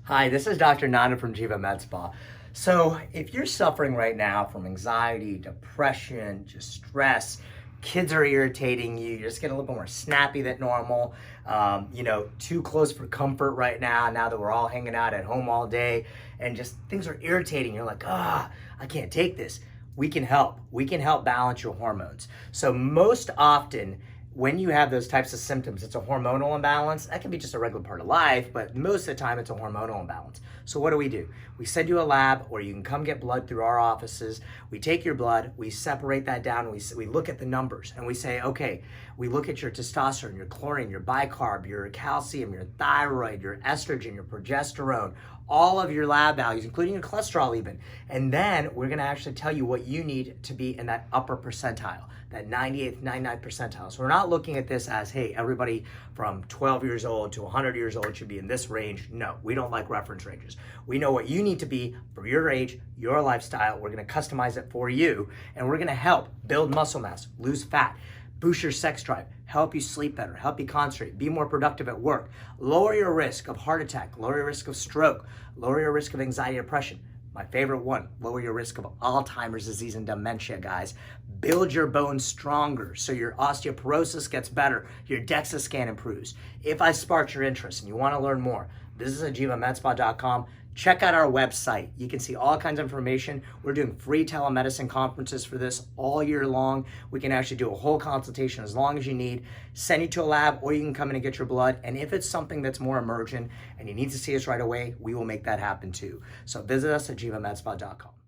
Hi, this is Dr. Nanda from Jiva Med Spa. So if you're suffering right now from anxiety, depression, just stress, kids are irritating you, you're just getting a little bit more snappy than normal, too close for comfort right now that we're all hanging out at home all day, and just things are irritating. You're like, I can't take this. We can help. We can help balance your hormones. So most often, when you have those types of symptoms, it's a hormonal imbalance. That can be just a regular part of life, but most of the time it's a hormonal imbalance. So what do? We send you a lab, or you can come get blood through our offices. We take your blood, we separate that down, we look at the numbers, and we say, okay, we look at your testosterone, your chlorine, your bicarb, your calcium, your thyroid, your estrogen, your progesterone, all of your lab values, including your cholesterol even. And then we're gonna actually tell you what you need to be in that upper percentile, that 98th, 99th percentile. So we're not looking at this as, hey, everybody from 12 years old to 100 years old should be in this range. No, we don't like reference ranges. We know what you need to be for your age, your lifestyle. We're gonna customize it for you, and we're gonna help build muscle mass, lose fat, boost your sex drive, help you sleep better, help you concentrate, be more productive at work, lower your risk of heart attack, lower your risk of stroke, lower your risk of anxiety, depression. My favorite one, lower your risk of Alzheimer's disease and dementia, guys. Build your bones stronger so your osteoporosis gets better, your DEXA scan improves. If I sparked your interest and you want to learn more, visit jivamedspa.com. Check out our website. You can see all kinds of information. We're doing free telemedicine conferences for this all year long. We can actually do a whole consultation as long as you need, send you to a lab, or you can come in and get your blood. And if it's something that's more emergent and you need to see us right away, we will make that happen too. So visit us at jivamedspa.com.